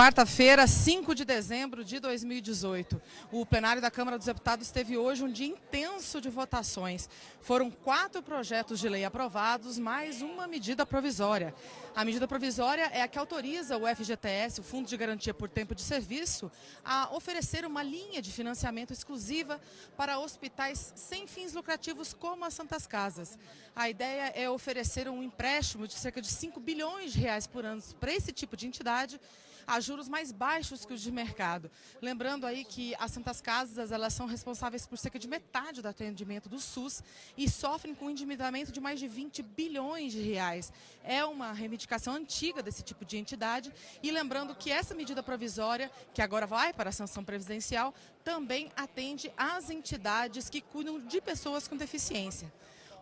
Quarta-feira, 5 de dezembro de 2018. O plenário da Câmara dos Deputados teve hoje um dia intenso de votações. Foram 4 projetos de lei aprovados, mais uma medida provisória. A medida provisória é a que autoriza o FGTS, o Fundo de Garantia por Tempo de Serviço, a oferecer uma linha de financiamento exclusiva para hospitais sem fins lucrativos como as Santas Casas. A ideia é oferecer um empréstimo de cerca de 5 bilhões de reais por ano para esse tipo de entidade, a juros mais baixos que os de mercado. Lembrando aí que as Santas Casas, elas são responsáveis por cerca de metade do atendimento do SUS e sofrem com um endividamento de mais de 20 bilhões de reais. É uma reivindicação antiga desse tipo de entidade e lembrando que essa medida provisória, que agora vai para a sanção presidencial, também atende às entidades que cuidam de pessoas com deficiência.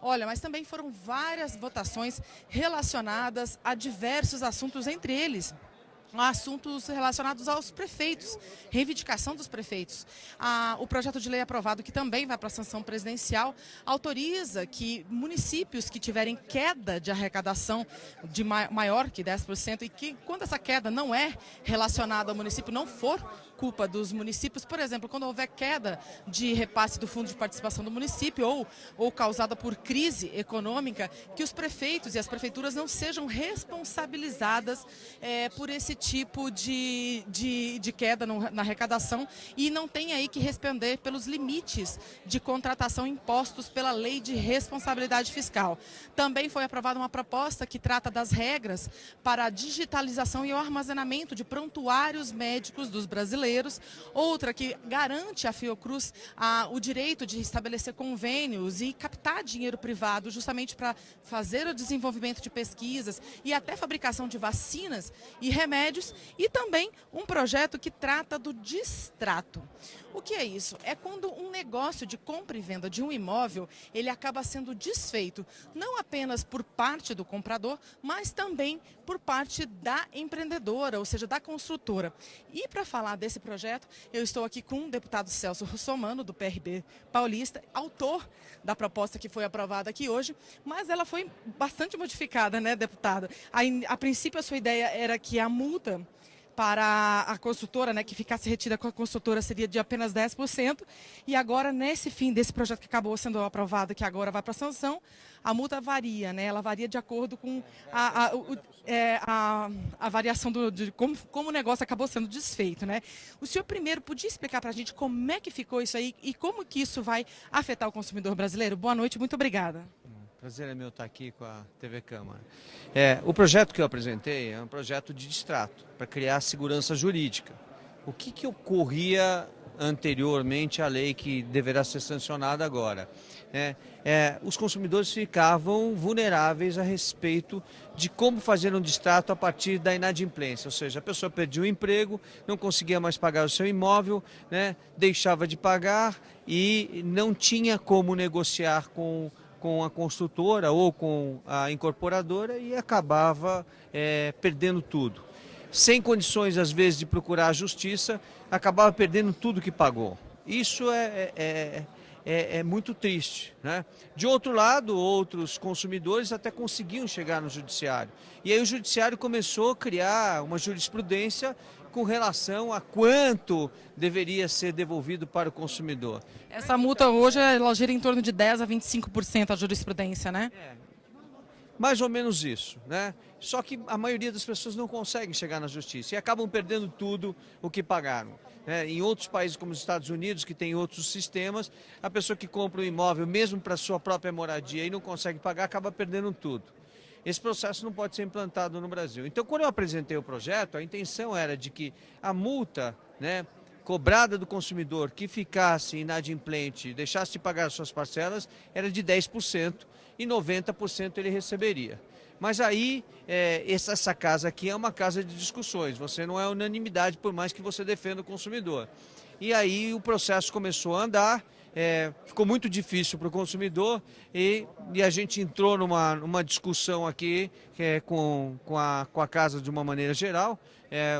Olha, mas também foram várias votações relacionadas a diversos assuntos, entre eles assuntos relacionados aos prefeitos, reivindicação dos prefeitos. O projeto de lei aprovado, que também vai para a sanção presidencial, autoriza que municípios que tiverem queda de arrecadação de maior que 10% e que, quando essa queda não é relacionada ao município, não for culpa dos municípios, por exemplo, quando houver queda de repasse do Fundo de Participação do município ou causada por crise econômica, que os prefeitos e as prefeituras não sejam responsabilizadas por esse tipo de queda na arrecadação e não tem aí que responder pelos limites de contratação impostos pela Lei de Responsabilidade Fiscal. Também foi aprovada uma proposta que trata das regras para a digitalização e o armazenamento de prontuários médicos dos brasileiros, outra que garante à Fiocruz o direito de estabelecer convênios e captar dinheiro privado justamente para fazer o desenvolvimento de pesquisas e até fabricação de vacinas e remédios, e também um projeto que trata do distrato. O que é isso? É quando um negócio de compra e venda de um imóvel, ele acaba sendo desfeito, não apenas por parte do comprador, mas também por parte da empreendedora, ou seja, da construtora. E para falar desse projeto, eu estou aqui com o deputado Celso Russomano, do PRB paulista, autor da proposta que foi aprovada aqui hoje, mas ela foi bastante modificada, né, deputado? A princípio, a sua ideia era que a multa para a construtora, né, que ficasse retida com a construtora, seria de apenas 10%, e agora, nesse fim desse projeto que acabou sendo aprovado, que agora vai para a sanção, a multa varia, né, ela varia de acordo com a variação de como o negócio acabou sendo desfeito, né? O senhor primeiro podia explicar para a gente como é que ficou isso aí e como que isso vai afetar o consumidor brasileiro? Boa noite, muito obrigada. Prazer é meu estar aqui com a TV Câmara. O projeto que eu apresentei é um projeto de distrato, para criar segurança jurídica. O que ocorria anteriormente à lei que deverá ser sancionada agora? Os consumidores ficavam vulneráveis a respeito de como fazer um distrato a partir da inadimplência, ou seja, a pessoa perdia o emprego, não conseguia mais pagar o seu imóvel, né, deixava de pagar e não tinha como negociar com a construtora ou com a incorporadora e acabava perdendo tudo. Sem condições, às vezes, de procurar a justiça, acabava perdendo tudo que pagou. Isso é muito triste, né? De outro lado, outros consumidores até conseguiam chegar no judiciário. E aí o judiciário começou a criar uma jurisprudência com relação a quanto deveria ser devolvido para o consumidor. Essa multa hoje, ela gira em torno de 10% a 25% a jurisprudência, né? Mais ou menos isso, né? Só que a maioria das pessoas não conseguem chegar na justiça e acabam perdendo tudo o que pagaram. Em outros países como os Estados Unidos, que tem outros sistemas, a pessoa que compra um imóvel, mesmo para sua própria moradia e não consegue pagar, acaba perdendo tudo. Esse processo não pode ser implantado no Brasil. Então, quando eu apresentei o projeto, a intenção era de que a multa, né, cobrada do consumidor que ficasse inadimplente, deixasse de pagar as suas parcelas, era de 10% e 90% ele receberia. Mas aí, essa casa aqui é uma casa de discussões, você não é unanimidade, por mais que você defenda o consumidor. E aí o processo começou a andar, ficou muito difícil para o consumidor e a gente entrou numa discussão aqui com a casa de uma maneira geral,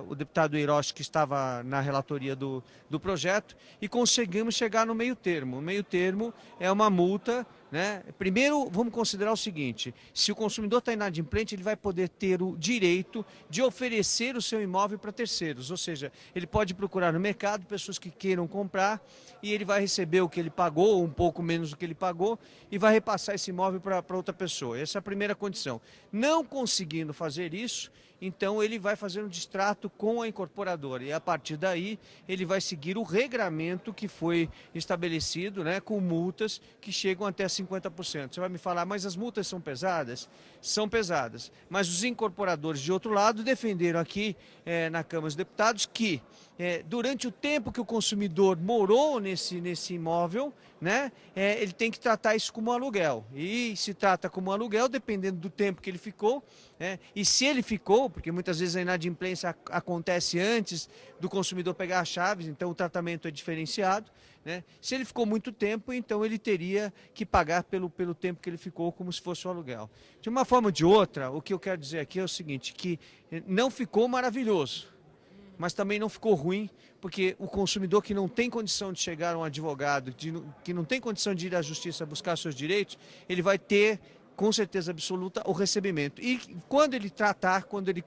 o deputado Hiroshi, que estava na relatoria do projeto, e conseguimos chegar no meio termo. O meio termo é uma multa, né? Primeiro, vamos considerar o seguinte: se o consumidor está inadimplente, ele vai poder ter o direito de oferecer o seu imóvel para terceiros, ou seja, ele pode procurar no mercado pessoas que queiram comprar e ele vai receber o que ele pagou, ou um pouco menos do que ele pagou, e vai repassar esse imóvel para outra pessoa. Essa é a primeira condição. Não conseguindo fazer isso, então ele vai fazer um distrato com a incorporadora e a partir daí ele vai seguir o regramento que foi estabelecido, né, com multas que chegam até 50%. Você vai me falar, mas as multas são pesadas? São pesadas, mas os incorporadores de outro lado defenderam aqui na Câmara dos Deputados que durante o tempo que o consumidor morou nesse imóvel, né, ele tem que tratar isso como aluguel. E se trata como aluguel, dependendo do tempo que ele ficou, e se ele ficou, porque muitas vezes a inadimplência acontece antes do consumidor pegar as chaves, então o tratamento é diferenciado, né? Se ele ficou muito tempo, então ele teria que pagar pelo tempo que ele ficou, como se fosse um aluguel. De uma forma ou de outra, o que eu quero dizer aqui é o seguinte, que não ficou maravilhoso, mas também não ficou ruim, porque o consumidor que não tem condição de chegar a um advogado, que não tem condição de ir à justiça buscar seus direitos, ele vai ter, com certeza absoluta, o recebimento. E quando ele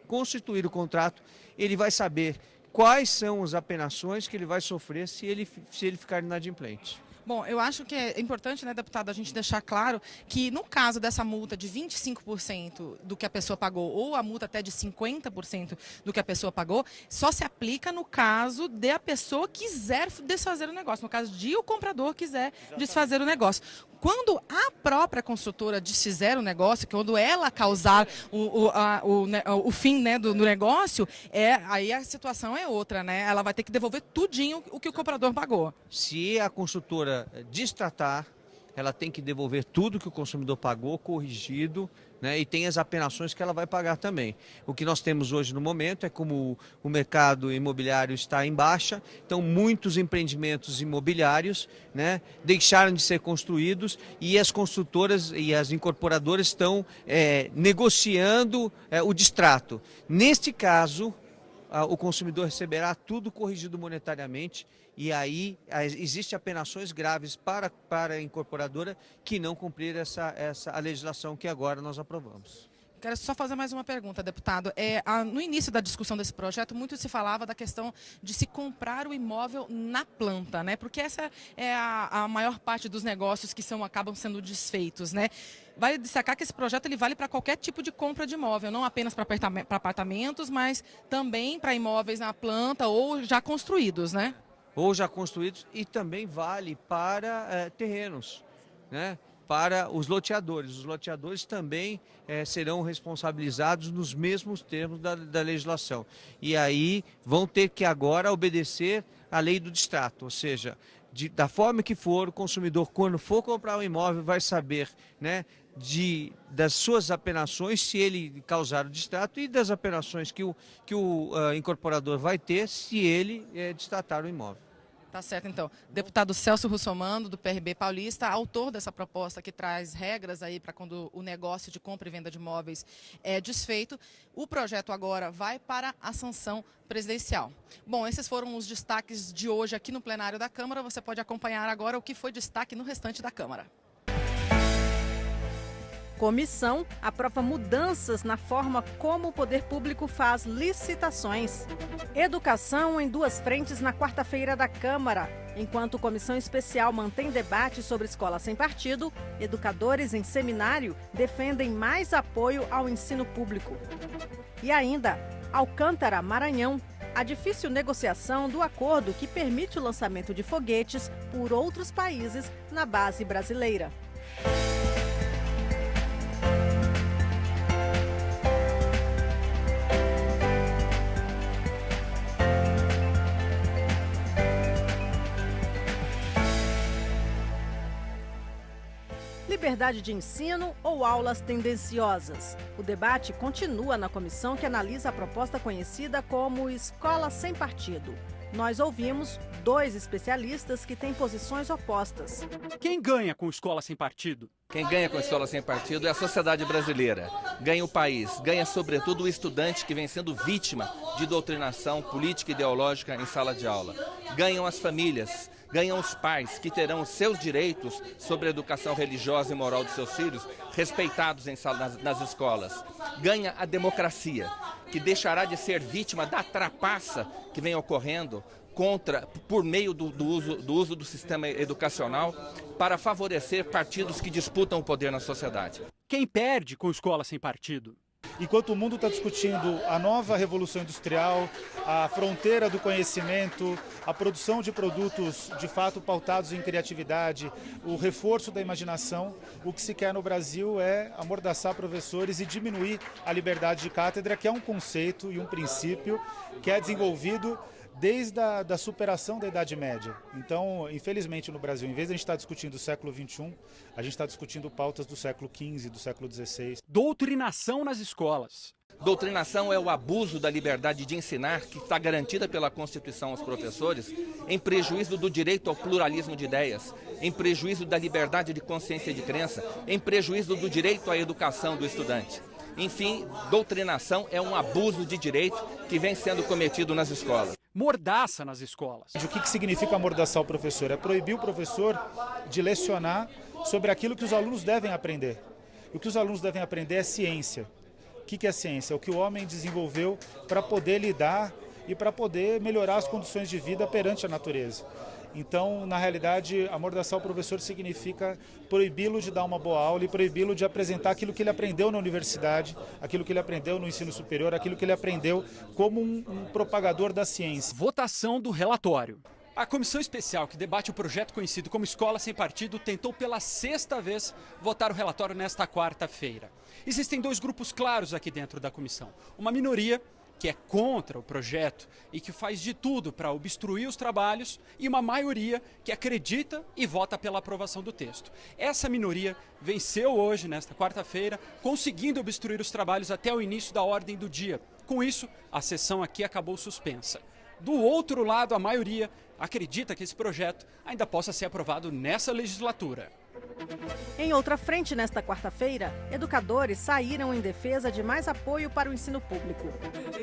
constituir o contrato, ele vai saber quais são as apenações que ele vai sofrer se ele ficar inadimplente. Bom, eu acho que é importante, né, deputado, a gente deixar claro que no caso dessa multa de 25% do que a pessoa pagou ou a multa até de 50% do que a pessoa pagou, só se aplica no caso de a pessoa quiser desfazer o negócio, no caso de o comprador quiser desfazer o negócio. Quando a própria construtora desfizer o negócio, quando ela causar o fim, né, do negócio, aí a situação é outra, né? Ela vai ter que devolver tudinho o que o comprador pagou. Se a construtora destratar, ela tem que devolver tudo que o consumidor pagou, corrigido, né, e tem as apenações que ela vai pagar também. O que nós temos hoje no momento é como o mercado imobiliário está em baixa, então muitos empreendimentos imobiliários, né, deixaram de ser construídos e as construtoras e as incorporadoras estão negociando o distrato. Neste caso, o consumidor receberá tudo corrigido monetariamente e aí existe apenações graves para a incorporadora que não cumprir a legislação que agora nós aprovamos. Quero só fazer mais uma pergunta, deputado. No início da discussão desse projeto, muito se falava da questão de se comprar o imóvel na planta, né? Porque essa é a maior parte dos negócios que acabam sendo desfeitos, né? Vale destacar que esse projeto ele vale para qualquer tipo de compra de imóvel, não apenas para apartamentos, mas também para imóveis na planta ou já construídos, né? Ou já construídos e também vale para terrenos, né? Para os loteadores. Os loteadores também serão responsabilizados nos mesmos termos da legislação. E aí vão ter que agora obedecer à lei do distrato, ou seja, da forma que for, o consumidor, quando for comprar um imóvel, vai saber, né, das suas apenações, se ele causar o distrato, e das apenações que o incorporador vai ter se ele distratar o imóvel. Tá certo, então. Deputado Celso Russomano, do PRB Paulista, autor dessa proposta que traz regras aí para quando o negócio de compra e venda de imóveis é desfeito. O projeto agora vai para a sanção presidencial. Bom, esses foram os destaques de hoje aqui no plenário da Câmara. Você pode acompanhar agora o que foi destaque no restante da Câmara. Comissão aprova mudanças na forma como o poder público faz licitações. Educação em duas frentes na quarta-feira da Câmara. Enquanto comissão especial mantém debate sobre escola sem partido, educadores em seminário defendem mais apoio ao ensino público. E ainda, Alcântara, Maranhão. A difícil negociação do acordo que permite o lançamento de foguetes por outros países na base brasileira. Liberdade de ensino ou aulas tendenciosas? O debate continua na comissão que analisa a proposta conhecida como Escola Sem Partido. Nós ouvimos 2 especialistas que têm posições opostas. Quem ganha com escola sem partido? Quem ganha com a escola sem partido é a sociedade brasileira. Ganha o país, ganha sobretudo o estudante que vem sendo vítima de doutrinação política e ideológica em sala de aula. Ganham as famílias, ganham os pais que terão os seus direitos sobre a educação religiosa e moral dos seus filhos respeitados nas escolas. Ganha a democracia, que deixará de ser vítima da trapaça que vem ocorrendo por meio do uso do sistema educacional para favorecer partidos que disputam o poder na sociedade. Quem perde com escola sem partido? Enquanto o mundo está discutindo a nova revolução industrial, a fronteira do conhecimento, a produção de produtos de fato pautados em criatividade, o reforço da imaginação, o que se quer no Brasil é amordaçar professores e diminuir a liberdade de cátedra, que é um conceito e um princípio que é desenvolvido desde a superação da Idade Média. Então, infelizmente, no Brasil, em vez de a gente estar discutindo o século XXI, a gente está discutindo pautas do século XV, do século XVI. Doutrinação nas escolas. Doutrinação é o abuso da liberdade de ensinar que está garantida pela Constituição aos professores, em prejuízo do direito ao pluralismo de ideias, em prejuízo da liberdade de consciência e de crença, em prejuízo do direito à educação do estudante. Enfim, doutrinação é um abuso de direito que vem sendo cometido nas escolas. Mordaça nas escolas. O que significa amordaçar o professor? É proibir o professor de lecionar sobre aquilo que os alunos devem aprender. E o que os alunos devem aprender é ciência. O que é ciência? É o que o homem desenvolveu para poder lidar e para poder melhorar as condições de vida perante a natureza. Então, na realidade, amordaçar o professor significa proibi-lo de dar uma boa aula e proibi-lo de apresentar aquilo que ele aprendeu na universidade, aquilo que ele aprendeu no ensino superior, aquilo que ele aprendeu como um propagador da ciência. Votação do relatório. A comissão especial que debate o projeto conhecido como Escola Sem Partido tentou pela 6ª vez votar o relatório nesta quarta-feira. Existem 2 grupos claros aqui dentro da comissão. Uma minoria que é contra o projeto e que faz de tudo para obstruir os trabalhos, e uma maioria que acredita e vota pela aprovação do texto. Essa minoria venceu hoje, nesta quarta-feira, conseguindo obstruir os trabalhos até o início da ordem do dia. Com isso, a sessão aqui acabou suspensa. Do outro lado, a maioria acredita que esse projeto ainda possa ser aprovado nessa legislatura. Em outra frente, nesta quarta-feira, educadores saíram em defesa de mais apoio para o ensino público.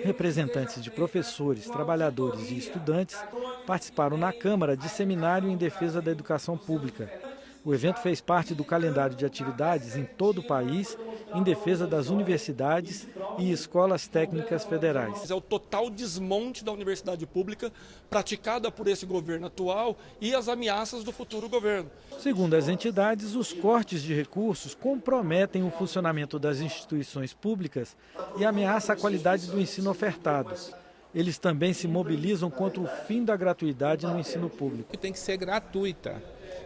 Representantes de professores, trabalhadores e estudantes participaram na Câmara de seminário em defesa da educação pública. O evento fez parte do calendário de atividades em todo o país em defesa das universidades e escolas técnicas federais. É o total desmonte da universidade pública praticada por esse governo atual e as ameaças do futuro governo. Segundo as entidades, os cortes de recursos comprometem o funcionamento das instituições públicas e ameaçam a qualidade do ensino ofertado. Eles também se mobilizam contra o fim da gratuidade no ensino público. Tem que ser gratuita,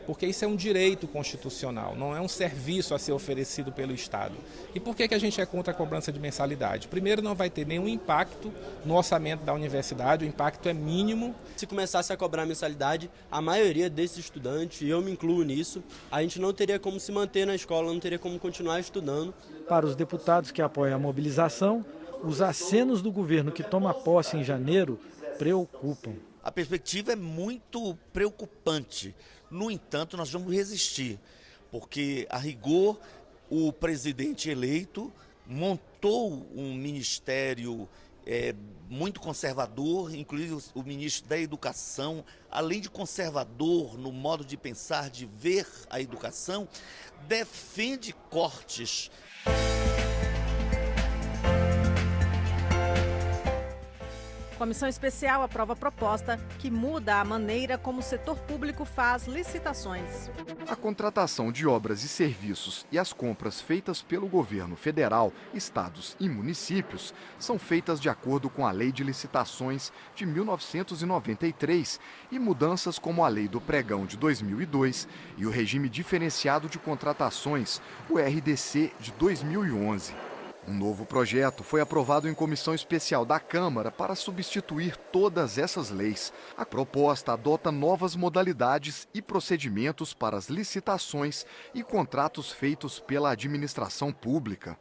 porque isso é um direito constitucional, não é um serviço a ser oferecido pelo Estado. E por que a gente é contra a cobrança de mensalidade? Primeiro, não vai ter nenhum impacto no orçamento da universidade, o impacto é mínimo. Se começasse a cobrar mensalidade, a maioria desses estudantes, e eu me incluo nisso, a gente não teria como se manter na escola, não teria como continuar estudando. Para os deputados que apoiam a mobilização, os acenos do governo que toma posse em janeiro preocupam. A perspectiva é muito preocupante. No entanto, nós vamos resistir, porque, a rigor, o presidente eleito montou um ministério muito conservador, inclusive o ministro da Educação, além de conservador no modo de pensar, de ver a educação, defende cortes. Comissão especial aprova a proposta que muda a maneira como o setor público faz licitações. A contratação de obras e serviços e as compras feitas pelo governo federal, estados e municípios são feitas de acordo com a Lei de Licitações de 1993 e mudanças como a Lei do Pregão de 2002 e o Regime Diferenciado de Contratações, o RDC de 2011. Um novo projeto foi aprovado em comissão especial da Câmara para substituir todas essas leis. A proposta adota novas modalidades e procedimentos para as licitações e contratos feitos pela administração pública.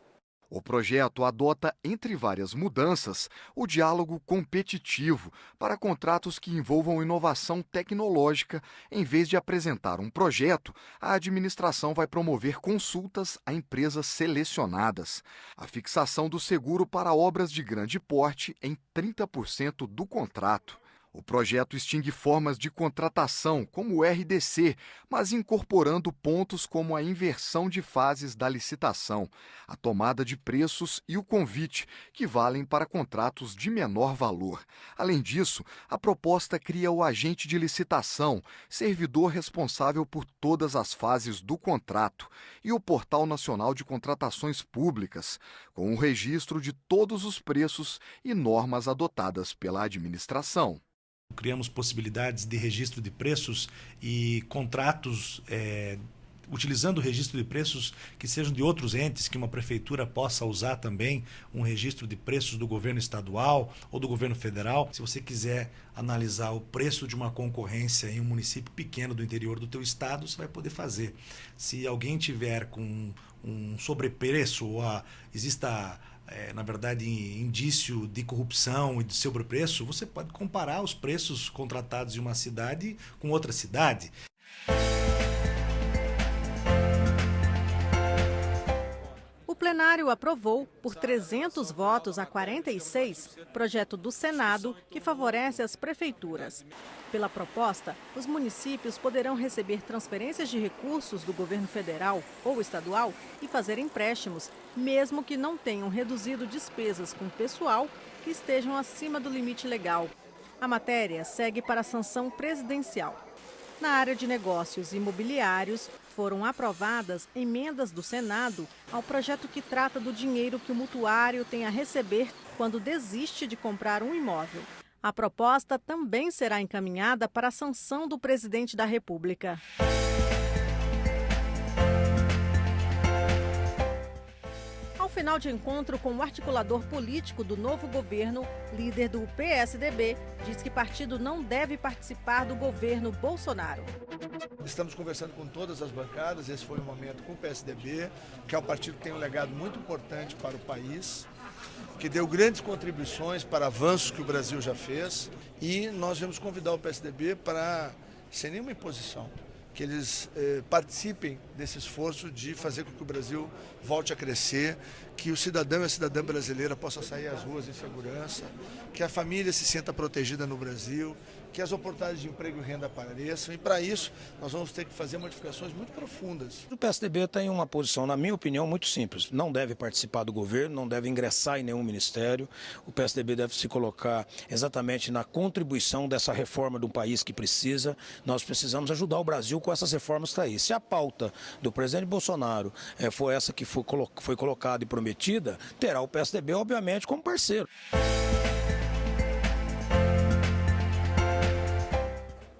O projeto adota, entre várias mudanças, o diálogo competitivo para contratos que envolvam inovação tecnológica. Em vez de apresentar um projeto, a administração vai promover consultas a empresas selecionadas. A fixação do seguro para obras de grande porte em 30% do contrato. O projeto extingue formas de contratação, como o RDC, mas incorporando pontos como a inversão de fases da licitação, a tomada de preços e o convite, que valem para contratos de menor valor. Além disso, a proposta cria o agente de licitação, servidor responsável por todas as fases do contrato, e o Portal Nacional de Contratações Públicas, com o registro de todos os preços e normas adotadas pela administração. Criamos possibilidades de registro de preços e contratos utilizando o registro de preços que sejam de outros entes, que uma prefeitura possa usar também um registro de preços do governo estadual ou do governo federal. Se você quiser analisar o preço de uma concorrência em um município pequeno do interior do teu estado, você vai poder fazer. Se alguém tiver com um sobrepreço ou exista na verdade, indício de corrupção e de sobrepreço, você pode comparar os preços contratados em uma cidade com outra cidade. O plenário aprovou, por 300 votos a 46, projeto do Senado que favorece as prefeituras. Pela proposta, os municípios poderão receber transferências de recursos do governo federal ou estadual e fazer empréstimos, mesmo que não tenham reduzido despesas com pessoal que estejam acima do limite legal. A matéria segue para a sanção presidencial. Na área de negócios imobiliários, foram aprovadas emendas do Senado ao projeto que trata do dinheiro que o mutuário tem a receber quando desiste de comprar um imóvel. A proposta também será encaminhada para a sanção do presidente da República. Ao final de encontro com o articulador político do novo governo, líder do PSDB, diz que o partido não deve participar do governo Bolsonaro. Estamos conversando com todas as bancadas, esse foi um momento com o PSDB, que é um partido que tem um legado muito importante para o país, que deu grandes contribuições para avanços que o Brasil já fez, e nós vamos convidar o PSDB para, sem nenhuma imposição, que eles participem desse esforço de fazer com que o Brasil volte a crescer, que o cidadão e a cidadã brasileira possam sair às ruas em segurança, que a família se sinta protegida no Brasil, que as oportunidades de emprego e renda apareçam, e para isso nós vamos ter que fazer modificações muito profundas. O PSDB tem uma posição, na minha opinião, muito simples. Não deve participar do governo, não deve ingressar em nenhum ministério. O PSDB deve se colocar exatamente na contribuição dessa reforma do país que precisa. Nós precisamos ajudar o Brasil com essas reformas que está aí. Se a pauta do presidente Bolsonaro for essa que foi colocada e prometida, terá o PSDB, obviamente, como parceiro.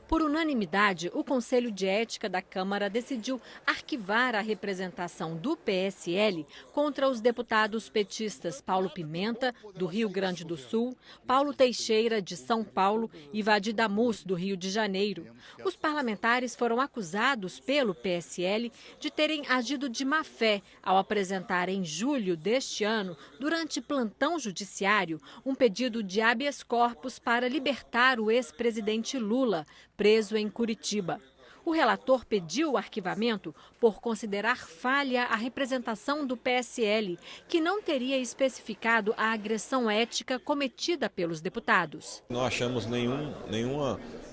Por unanimidade, o Conselho de Ética da Câmara decidiu arquivar a representação do PSL contra os deputados petistas Paulo Pimenta, do Rio Grande do Sul, Paulo Teixeira, de São Paulo e Vadi Damus, do Rio de Janeiro. Os parlamentares foram acusados pelo PSL de terem agido de má fé ao apresentar em julho deste ano, durante plantão judiciário, um pedido de habeas corpus para libertar o ex-presidente Lula, preso em Curitiba. O relator pediu o arquivamento por considerar falha a representação do PSL, que não teria especificado a agressão ética cometida pelos deputados. Não achamos nenhum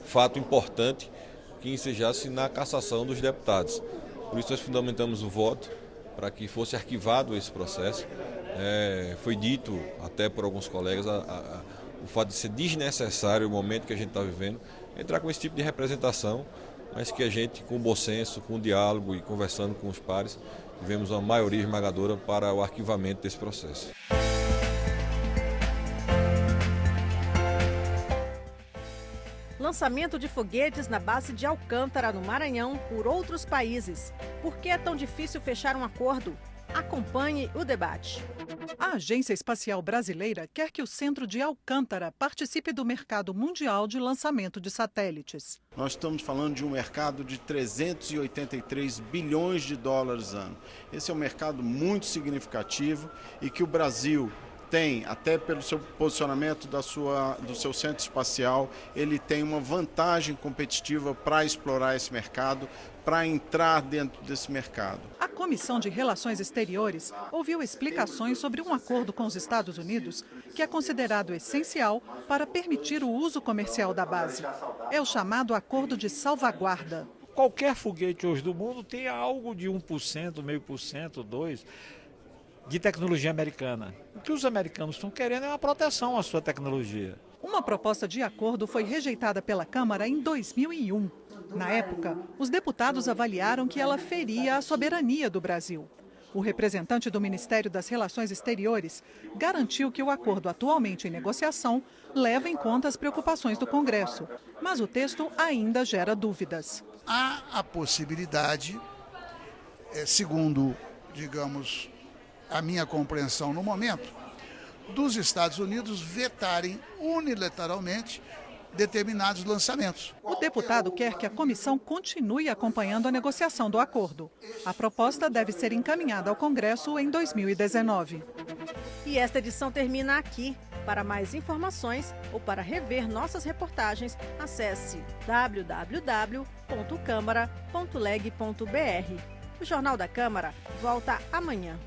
fato importante que ensejasse na cassação dos deputados. Por isso nós fundamentamos o voto para que fosse arquivado esse processo. Foi dito até por alguns colegas o fato de ser desnecessário o momento que a gente está vivendo, entrar com esse tipo de representação, mas que a gente, com bom senso, com diálogo e conversando com os pares, tivemos uma maioria esmagadora para o arquivamento desse processo. Lançamento de foguetes na base de Alcântara, no Maranhão, por outros países. Por que é tão difícil fechar um acordo? Acompanhe o debate. A Agência Espacial Brasileira quer que o Centro de Alcântara participe do mercado mundial de lançamento de satélites. Nós estamos falando de um mercado de 383 bilhões de dólares ano. Esse é um mercado muito significativo e que o Brasil tem, até pelo seu posicionamento do seu centro espacial, ele tem uma vantagem competitiva para explorar esse mercado, para entrar dentro desse mercado. A Comissão de Relações Exteriores ouviu explicações sobre um acordo com os Estados Unidos que é considerado essencial para permitir o uso comercial da base. É o chamado Acordo de Salvaguarda. Qualquer foguete hoje do mundo tem algo de 1%, 0,5%, 2%. de tecnologia americana. O que os americanos estão querendo é uma proteção à sua tecnologia. Uma proposta de acordo foi rejeitada pela Câmara em 2001. Na época, os deputados avaliaram que ela feria a soberania do Brasil. O representante do Ministério das Relações Exteriores garantiu que o acordo atualmente em negociação leva em conta as preocupações do Congresso, mas o texto ainda gera dúvidas. Há a possibilidade, segundo, digamos, a minha compreensão no momento, dos Estados Unidos vetarem unilateralmente determinados lançamentos. O deputado quer que a comissão continue acompanhando a negociação do acordo. A proposta deve ser encaminhada ao Congresso em 2019. E esta edição termina aqui. Para mais informações ou para rever nossas reportagens, acesse www.câmara.leg.br. O Jornal da Câmara volta amanhã.